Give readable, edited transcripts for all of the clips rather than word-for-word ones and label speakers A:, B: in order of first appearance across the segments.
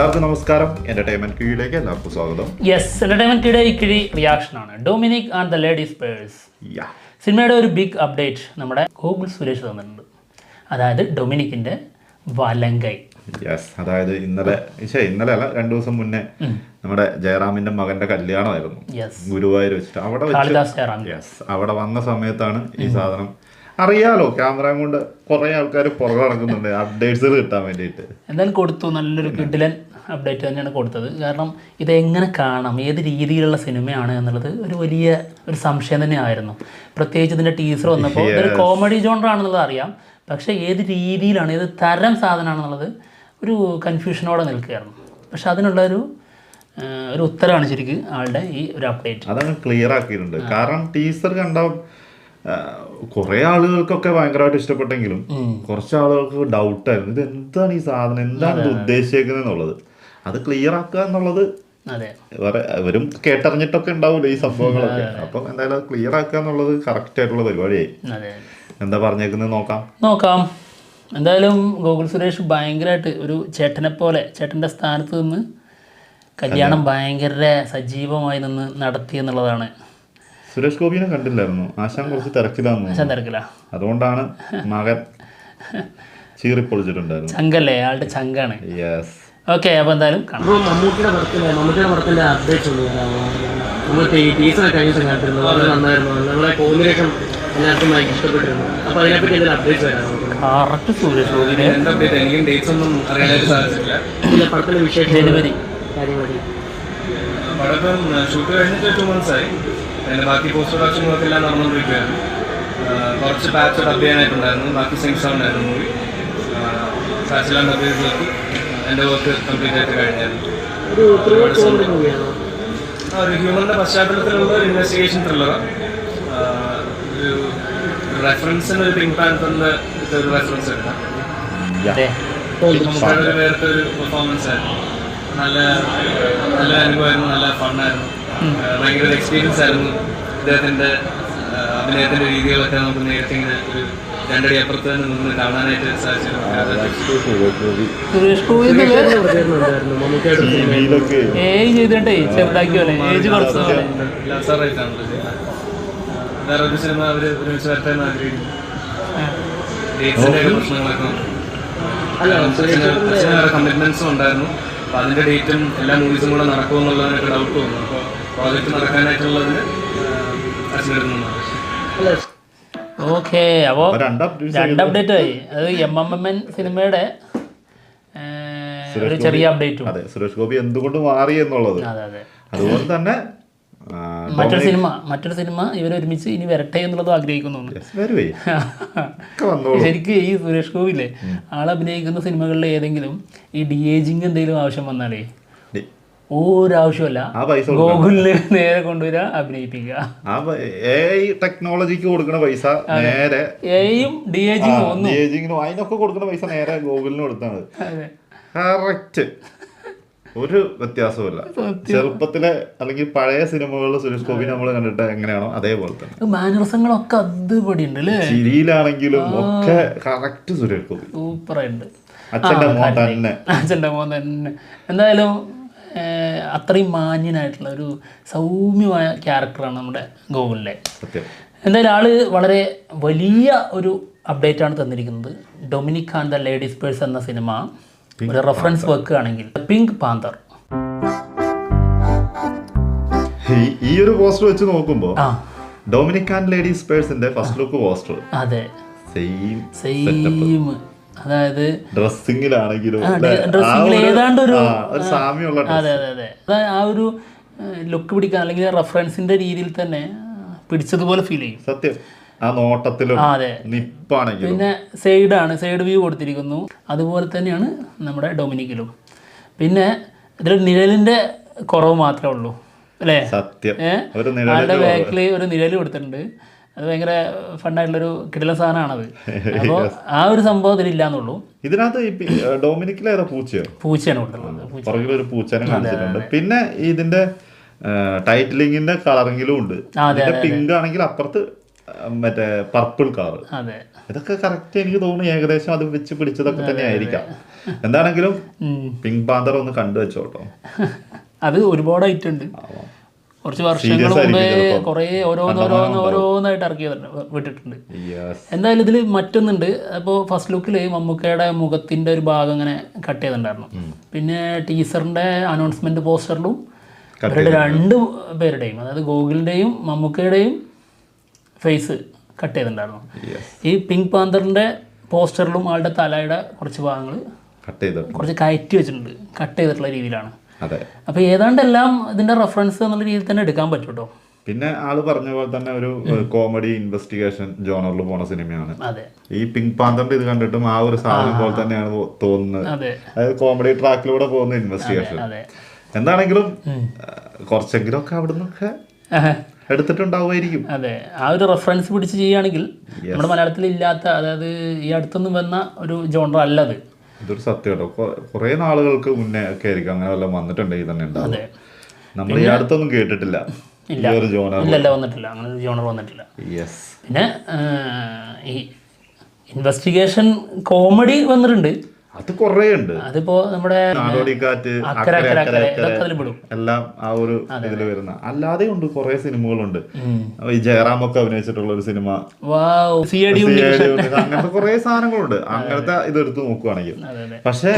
A: എല്ലാവർക്കും നമസ്കാരം. എന്റർടൈൻമെന്റ് കീഴിലേക്ക് എല്ലാവർക്കും സ്വാഗതം.
B: യെസ്, എന്റർടൈൻമെന്റ് കീഴിൽ ഇക്കിഴി റിയാക്ഷൻ ആണ്. Dominic and the ladies purse സിനിമയുടെ ഒരു ബിഗ് അപ്ഡേറ്റ് നമ്മുടെ ഗൂഗിൾ സുരേഷ് തന്നിട്ടുണ്ട്. അതായത് ഡൊമിനിക്കിന്റെ വലങ്കൈ.
A: യെസ്, അതായത് ഇന്നലെ അല്ല 2 ദിവസം മുന്നേ നമ്മുടെ ജയറാമിന്റെ മകന്റെ കല്യാണമായിരുന്നു ഗുരുവായൂർ വെച്ചിട്ട്. അവിടെ വന്ന സമയത്താണ് ഈ സാധനം അറിയാലോ, ക്യാമറ കൊണ്ട് കുറെ ആൾക്കാർ പുറകെ നടക്കുന്നുണ്ട് അപ്ഡേറ്റ്സുകൾ കിട്ടാൻ വേണ്ടിയിട്ട്.
B: എന്തായാലും കൊടുത്തു, നല്ലൊരു കിഡിലൻ അപ്ഡേറ്റ് തന്നെയാണ് കൊടുത്തത്. കാരണം ഇതെങ്ങനെ കാണാം, ഏത് രീതിയിലുള്ള സിനിമയാണ് എന്നുള്ളത് ഒരു വലിയ ഒരു സംശയം തന്നെയായിരുന്നു. പ്രത്യേകിച്ച് ഇതിൻ്റെ ടീസർ വന്നപ്പോൾ ഇതൊരു കോമഡി ജോണറാണെന്നുള്ളത് അറിയാം, പക്ഷേ ഏത് രീതിയിലാണ്, ഏത് തരം സാധനമാണെന്നുള്ളത് ഒരു കൺഫ്യൂഷനോടെ നിൽക്കുകയായിരുന്നു. പക്ഷെ അതിനുള്ള ഒരു ഉത്തരവാണ് ശരിക്കും ആളുടെ ഈ ഒരു അപ്ഡേറ്റ്.
A: അതങ്ങ് ക്ലിയർ ആക്കിയിട്ടുണ്ട്. കാരണം ടീസർ കണ്ട കുറെ ആളുകൾക്കൊക്കെ ഭയങ്കരമായിട്ട് ഇഷ്ടപ്പെട്ടെങ്കിലും കുറച്ച് ആളുകൾക്ക് ഡൗട്ടായിരുന്നു, ഇത് എന്താണ് ഈ സാധനം, എന്താണ് ഇത് ഉദ്ദേശിക്കുന്നത് എന്നുള്ളത്. അത് ക്ലിയർ ആക്കുക എന്നുള്ളത് ഇവരും കേട്ടറിഞ്ഞിട്ടൊക്കെ ഉണ്ടാവില്ല ഈ സംഭവങ്ങളൊക്കെ. അപ്പം എന്തായാലും അത് ക്ലിയർ ആക്കുക എന്നുള്ളത് കറക്റ്റ് ആയിട്ടുള്ള പരിപാടിയായി. എന്താ പറഞ്ഞേക്കുന്നത് നോക്കാം.
B: എന്തായാലും ഗൂഗിൾ സുരേഷ് ഭയങ്കരമായിട്ട് ഒരു ചേട്ടനെ പോലെ, ചേട്ടൻ്റെ സ്ഥാനത്ത് നിന്ന് കല്യാണം ഭയങ്കര സജീവമായി നിന്ന് നടത്തി എന്നുള്ളതാണ്.
A: സുരേഷ് ഗോപിനെ കണ്ടില്ലായിരുന്നു, ആശാൻ കുറച്ച് തിരക്കിലാ, അതുകൊണ്ടാണ് മകൻ ചീറിപ്പൊളിച്ചിട്ടുണ്ടായിരുന്നു.
B: ചങ്കല്ലേ, ആളുടെ ചങ്കാണ്.
A: Yes,
B: okay. അപ്പോൾ എന്തായാലും
C: മമ്മൂട്ടിയുടെ പടത്തിന്റെ അപ്ഡേറ്റ്സ് ഉണ്ട്. നമുക്ക് ഈ ടീച്ചറെ കഴിഞ്ഞ കണ്ടിരുന്നു, വളരെ നന്നായിരുന്നു. നമ്മളെ കോമ്പിനേഷൻ എല്ലാവർക്കും ഭയങ്കര ഇഷ്ടപ്പെട്ടിരുന്നു. അപ്പോൾ അതിനെപ്പറ്റി എന്തെങ്കിലും അപ്ഡേറ്റ്സ് വരാമോ?
B: കറക്റ്റ് സുരേഷ് ഗോപിനെ
D: എനിക്കും ഡേറ്റ്സ് ഒന്നും അറിയാനായിട്ട് സാധിച്ചില്ല.
C: ഇല്ല, പടത്തിന്റെ വിശേഷം
B: ജനുവരി
C: കാര്യങ്ങളൊക്കെ.
D: പടം ഷൂട്ട് കഴിഞ്ഞിട്ട് 2 months ആയി. അതിൻ്റെ ബാക്കി പോസ്റ്റ് പ്രൊഡക്ഷൻ വർക്ക് എല്ലാം നടന്നുകൊണ്ടിരിക്കുകയായിരുന്നു. കുറച്ച് പാച്ച് ഡബ് ചെയ്യാനായിട്ടുണ്ടായിരുന്നു, ബാക്കി സിംഗ് സൗണ്ട് ആയിരുന്നു മൂവി. പാച്ചെല്ലാം ഡബ് ചെയ്ത് നോക്കി എൻ്റെ വർക്ക് കംപ്ലീറ്റ് ആയിട്ട് കഴിഞ്ഞായിരുന്നു. ഒരു ഹ്യൂമറിൻ്റെ പശ്ചാത്തലത്തിലുള്ള ഒരു ഇൻവെസ്റ്റിഗേഷൻ ത്രില്ലറാണ്. ഒരു റെഫറൻസിന് ഒരു പിങ്ക് പാന്തറിൻ്റെ ഒരു റെഫറൻസ് എടുക്കാം. ഒരു വേറിട്ട ഒരു പെർഫോമൻസ് ആയിരുന്നു. നല്ല അനുഭവമായിരുന്നു, നല്ല ഫണ്ണായിരുന്നു, ഭയങ്കര ഒരു എക്സ്പീരിയൻസ് ആയിരുന്നു. ഇദ്ദേഹത്തിൻ്റെ അഭിനയത്തിൻ്റെ രീതികളൊക്കെ നമുക്ക് നേരത്തെ ഇങ്ങനെ ഒരു 2 അടി അപ്പുറത്ത് തന്നെ നിന്ന് കാണാനായിട്ട് സാധിച്ചു. വേറെ ഒരു സിനിമ അവർ ഒരുമിച്ച് വരട്ടെ എന്ന് ആഗ്രഹിക്കുന്നു. ഡേറ്റ്സിൻ്റെ പ്രശ്നങ്ങളൊക്കെ വേറെ കമ്മിറ്റ്മെന്റ്സും ഉണ്ടായിരുന്നു. അപ്പോൾ അതിൻ്റെ ഡേറ്റും എല്ലാ മൂവീസും കൂടെ നടക്കുമെന്നുള്ളതിനൊക്കെ ഡൗട്ട് വന്നു. അപ്പോൾ പ്രോജക്റ്റ് നടക്കാനായിട്ടുള്ളതിന് അച്ഛനെടുക്കുന്നതാണ്.
B: ഓക്കെ. അപ്പോൾ 2 അപ്ഡേറ്റ് ആയി. അത് MMN സിനിമയുടെ ഒരു ചെറിയ അപ്ഡേറ്റും.
A: അതെ, സുരേഷ് ഗോപി എന്തുകൊണ്ട് മാറി എന്നുള്ളത്. അതുപോലെ തന്നെ
B: മറ്റൊരു സിനിമ ഇവരൊരുമിച്ച് ഇനി വരട്ടെ എന്നുള്ളത് ആഗ്രഹിക്കുന്നു. ശരിക്കും ഈ സുരേഷ് ഗോപിയില്ലേ, ആളഭിനയിക്കുന്ന സിനിമകളിൽ ഏതെങ്കിലും ഈ DAGing എന്തെങ്കിലും ആവശ്യം വന്നാലേ ഒരാവശ്യമല്ല, ഗൂഗിളില് നേരെ കൊണ്ടുവരിക, അഭിനയിപ്പിക്കുക.
A: ടെക്നോളജിക്ക് കൊടുക്കുന്ന പൈസ നേരെ DAGing അതിനൊക്കെ കൊടുക്കുന്ന പൈസ നേരെ ഗൂഗിളിന് കൊടുത്താണ്. കറക്റ്റ്, ഒരു വ്യത്യാസമില്ല. ചെറുപ്പത്തിലെ അല്ലെങ്കിൽ പഴയ സിനിമകളിൽ സുരേഷ് ഗോപി നമ്മൾ കണ്ടിട്ട് എങ്ങനെയാണോ അതേപോലെ തന്നെ
B: മാനറിസങ്ങളൊക്കെ അതുപടി ഉണ്ട് അല്ലേ.
A: ചിരിയിലാണെങ്കിലും ഒക്കെ കറക്റ്റ് സുരേഷ് ഗോപി
B: സൂപ്പറായിട്ടുണ്ട്.
A: അച്ഛൻ്റെ
B: മോൻ തന്നെ. എന്തായാലും അത്രയും മാന്യനായിട്ടുള്ള ഒരു സൗമ്യമായ ക്യാരക്ടറാണ് നമ്മുടെ ഗൂഗിളിലെ. എന്തായാലും ആള് വളരെ വലിയ ഒരു അപ്ഡേറ്റ് ആണ് തന്നിരിക്കുന്നത്. Dominic and the ladies purse എന്ന സിനിമ ഒരു റെഫറൻസ് വെക്കുകയാണെങ്കിൽ പിങ്ക് പാന്തർ.
A: ഈ ഒരു പോസ്റ്റർ വെച്ച് നോക്കുമ്പോൾ ഡൊമിനിക് ആൻഡ് ലേഡീസ് പേഴ്സിന്റെ ഫസ്റ്റ് ലുക്ക് പോസ്റ്റർ
B: അതെ
A: സെയിം.
B: അതായത്
A: ഡ്രസ്സിങ്ങിലാണെങ്കിലും
B: ഏതാണ്ട് ഒരു
A: സാമ്യമുള്ള
B: ആ ഒരു ലുക്ക് പിടിക്കാൻ അല്ലെങ്കിൽ റെഫറൻസിന്റെ രീതിയിൽ തന്നെ പിടിച്ചതുപോലെ ഫീൽ ചെയ്യും.
A: സത്യം, ആ നോട്ടത്തിലും നിപ്പാണെങ്കിലും.
B: പിന്നെ സൈഡ് വ്യൂ കൊടുത്തിരിക്കുന്നു, അതുപോലെ തന്നെയാണ് നമ്മുടെ ഡൊമിനിക്കിലും. പിന്നെ ഇതിൽ നിഴലിന്റെ കുറവ് മാത്രമേ ഉള്ളൂ അല്ലേ.
A: സത്യം,
B: ആളുടെ ബാക്കിൽ ഒരു നിഴൽ കൊടുത്തിട്ടുണ്ട്. അത് ഭയങ്കര ഫണ്ടായിട്ടുള്ളൊരു കിടിലൻ സാധനമാണത്. അപ്പോൾ ആ ഒരു സംഭവം ഇതിലില്ലാന്നുള്ളൂ.
A: ഇതിനകത്ത് ഡൊമിനിക്കിലേറെ പൂച്ചയാണ്
B: കൊടുത്തിട്ടുള്ളത്.
A: പുറകിലൊരു പൂച്ചനെ കാണിച്ചിട്ടുണ്ട്. പിന്നെ ഇതിന്റെ ടൈറ്റിലിങ്ങിന്റെ കളറിങ്ങിലും ഉണ്ട്. പിങ്ക് ആണെങ്കിൽ അപ്പുറത്ത് മറ്റേ പർപ്പിൾ കളർ.
B: അതെ,
A: ഇതൊക്കെ കറക്റ്റ് എനിക്ക് തോന്നുന്നു ഏകദേശം അത് വെച്ച് പിടിച്ചതൊക്കെ തന്നെ ആയിരിക്കാം. എന്താണെങ്കിലും പിങ്ക് പാന്തർ ഒന്ന് കണ്ടു വെച്ചോട്ടോ.
B: അത് ഒരുപാട് ആയിട്ടുണ്ട്. കുറച്ച് വർഷങ്ങൾ മുമ്പേ കുറേ ഓരോന്നായിട്ട് ഇറക്കി വിട്ടിട്ടുണ്ട്. എന്തായാലും ഇതിൽ മറ്റൊന്നുണ്ട്. അപ്പോൾ ഫസ്റ്റ് ലുക്കിൽ മമ്മൂക്കയുടെ മുഖത്തിൻ്റെ ഒരു ഭാഗം ഇങ്ങനെ കട്ട് ചെയ്തിട്ടുണ്ടായിരുന്നു. പിന്നെ ടീസറിൻ്റെ അനൗൺസ്മെൻറ്റ് പോസ്റ്ററിലും ഇവരുടെ 2 പേരുടെയും, അതായത് ഗോകുലിൻ്റെയും മമ്മൂക്കയുടെയും ഫേസ് കട്ട് ചെയ്തിട്ടുണ്ടായിരുന്നു. ഈ പിങ്ക് പാന്തറിൻ്റെ പോസ്റ്ററിലും ആളുടെ തലയുടെ കുറച്ച് ഭാഗങ്ങൾ കുറച്ച് കയറ്റി വെച്ചിട്ടുണ്ട്, കട്ട് ചെയ്തിട്ടുള്ള രീതിയിലാണ്. അപ്പോൾ ഏതാണ്ടെല്ലാം ഇതിൻ്റെ റെഫറൻസ് എന്നുള്ള രീതിയിൽ തന്നെ എടുക്കാൻ പറ്റും കേട്ടോ.
A: പിന്നെ ആള് പറഞ്ഞ പോലെ തന്നെ ഒരു കോമഡി ഇൻവെസ്റ്റിഗേഷൻ ജോണറിൽ പോണ സിനിമയാണ്. ഈ പിങ്ക് പാന്തറിന്റെ ഇത് കണ്ടിട്ടും ആ ഒരു സാധനം പോലെ തന്നെയാണ് തോന്നുന്നത്. അതായത് കോമഡി ട്രാക്കിലൂടെ പോകുന്ന ഇൻവെസ്റ്റിഗേഷൻ. എന്താണെങ്കിലും കുറച്ചെങ്കിലും ഒക്കെ അവിടെ നിന്നൊക്കെ എടുത്തിട്ടുണ്ടാവുമായിരിക്കും.
B: അതെ, ആ ഒരു റെഫറൻസ് പിടിച്ച് ചെയ്യുകയാണെങ്കിൽ നമ്മുടെ മലയാളത്തിൽ ഇല്ലാത്ത, അതായത് ഈ അടുത്തൊന്നും വന്ന ഒരു ജോണർ അല്ലത്.
A: ഇതൊരു സത്യം കേട്ടോ. കുറെ നാളുകൾക്ക് മുന്നേ ഒക്കെ ആയിരിക്കും അങ്ങനെ വല്ലതും വന്നിട്ടുണ്ടെങ്കിൽ തന്നെ ഉണ്ടാവും. നമ്മൾ ഈ അടുത്തൊന്നും കേട്ടിട്ടില്ല
B: വന്നിട്ടില്ല, അങ്ങനെ ഒരു ജോണർ വന്നിട്ടില്ല. പിന്നെ ഈ ഇൻവെസ്റ്റിഗേഷൻ കോമഡി വന്നിട്ടുണ്ട്,
A: അത് കുറേ ഉണ്ട്.
B: അതിപ്പോ നമ്മുടെ
A: നാടോടിക്കാറ്റ് എല്ലാം ആ ഒരു ഇതില് വരുന്ന. അല്ലാതെ ഉണ്ട് കുറെ സിനിമകളുണ്ട്. ഈ ജയറാമൊക്കെ അഭിനയിച്ചിട്ടുള്ള ഒരു സിനിമ, അങ്ങനത്തെ കുറെ സാധനങ്ങളുണ്ട്. അങ്ങനത്തെ ഇത് എടുത്ത് നോക്കുവാണെങ്കിൽ. പക്ഷെ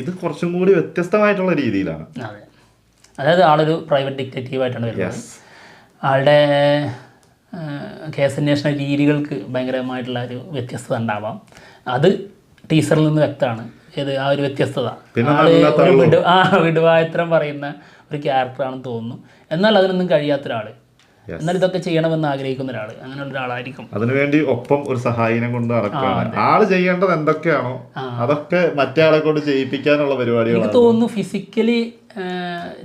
A: ഇത് കുറച്ചും കൂടി വ്യത്യസ്തമായിട്ടുള്ള രീതിയിലാണ്.
B: അതായത് ആളൊരു പ്രൈവറ്റ് ഡിറ്റക്റ്റീവ് ആയിട്ടാണ് വരുന്നത്. ആളുടെ കേസന്വേഷണ രീതികൾക്ക് ഭയങ്കരമായിട്ടുള്ള ഒരു വ്യത്യസ്തത ഉണ്ടാവാം. അത് ടീസറിൽ നിന്ന് വ്യക്തമാണ്. ഏത് ആ ഒരു വ്യത്യസ്തത. വിടുവായത്രം പറയുന്ന ഒരു ക്യാരക്ടറാണെന്ന് തോന്നുന്നു. എന്നാൽ അതിനൊന്നും കഴിയാത്ത ഒരാള്, എന്നാൽ ഇതൊക്കെ ചെയ്യണമെന്ന് ആഗ്രഹിക്കുന്ന ഒരാള്, അങ്ങനെയുള്ള ഒരാളായിരിക്കും.
A: അതിനുവേണ്ടി ഒപ്പം ഒരു സഹായിനെ കൊണ്ട് നടക്കുകയാണ്. ആള് ചെയ്യേണ്ടത് എന്തൊക്കെയാണോ അതൊക്കെ മറ്റേ ആളെ കൊണ്ട് ചെയ്യിപ്പിക്കാനുള്ള പരിപാടികൾ.
B: എനിക്ക് തോന്നുന്നു ഫിസിക്കലി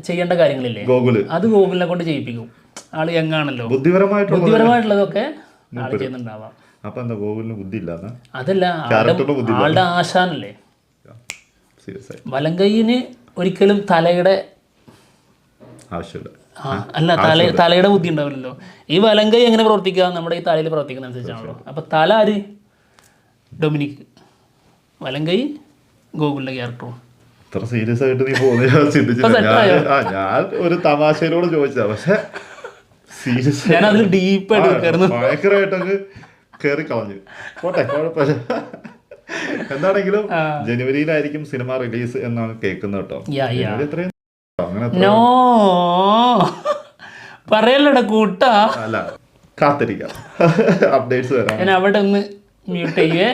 B: ചെയ്യേണ്ട കാര്യങ്ങളില്ലേ ഗോകുല്, അത് ഗോകുലിനെ കൊണ്ട് ചെയ്യിപ്പിക്കും. ആള് യങ്ങാണല്ലോ, ബുദ്ധിപരമായിട്ടുള്ളതൊക്കെ ആള് ചെയ്യുന്നുണ്ടാവാം.
A: അപ്പൊ എന്താ ഗോകുലിന് ബുദ്ധി ഇല്ലാന്ന്?
B: അതല്ല, ആളുടെ ആശാനല്ലേ. വലങ്കൈന് ഒരിക്കലും തലയുടെ
A: ആവശ്യമില്ല.
B: അല്ല, തലയുടെ ബുദ്ധി ഉണ്ടാവില്ലല്ലോ. ഈ വലങ്കൈ എങ്ങനെ പ്രവർത്തിക്കുക? നമ്മുടെ ഈ തലയിൽ പ്രവർത്തിക്കുന്ന അനുസരിച്ചാണല്ലോ. അപ്പൊ തല ആര്? ഡൊമിനിക്. വലങ്കൈ ഗോകുലിന്റെ ക്യാരക്ടറും.
A: ഇത്ര സീരിയസ് ആയിട്ട് നീ പോകുന്ന ഞാൻ ഒരു തമാശയിലൂടെ ചോദിച്ചതാ. പക്ഷെ സീരിയസ്
B: ഞാൻ അതിൽ ഡീപ്പായിട്ട്
A: ഭയങ്കരമായിട്ടങ്ങ് കേറി കളഞ്ഞു. പോട്ടെ, കുഴപ്പമില്ല. എന്താണെങ്കിലും ജനുവരിയിലായിരിക്കും സിനിമ റിലീസ് എന്നാണ് കേൾക്കുന്നത് കേട്ടോ.
B: പറയല്ലട കൂട്ടാ.
A: അല്ല, കാത്തിരിക്കാം, അപ്ഡേറ്റ്സ് വരാം.
B: ഞാൻ അവിടെ ഒന്ന് മ്യൂട്ട് ചെയ്യേ.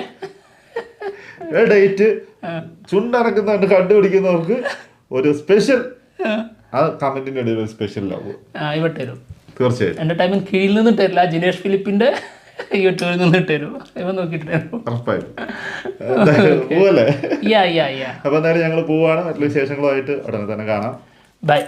A: ഡേറ്റ് ചുണ്ടടക്കുന്ന കണ്ടുപിടിക്കുന്നവർക്ക് ഒരു സ്പെഷ്യൽ, ആ കമന്റിന്റെ ഇടയിൽ ഒരു സ്പെഷ്യൽ
B: ഇവിടെ തരും
A: തീർച്ചയായും.
B: എന്റർടൈൻമെന്റ് കീഴിൽ നിന്ന് തരില്ല, ജിനേഷ് ഫിലിപ്പിന്റെ യൂട്യൂബിൽ നിന്നിട്ട് തരും. ഇവ നോക്കിട്ട്
A: പോവല്ലേ? അപ്പൊ എന്തായാലും ഞങ്ങൾ പോവാണ്. മറ്റുള്ള വിശേഷങ്ങളുമായിട്ട് ഉടനെ തന്നെ കാണാം.
B: ബൈ.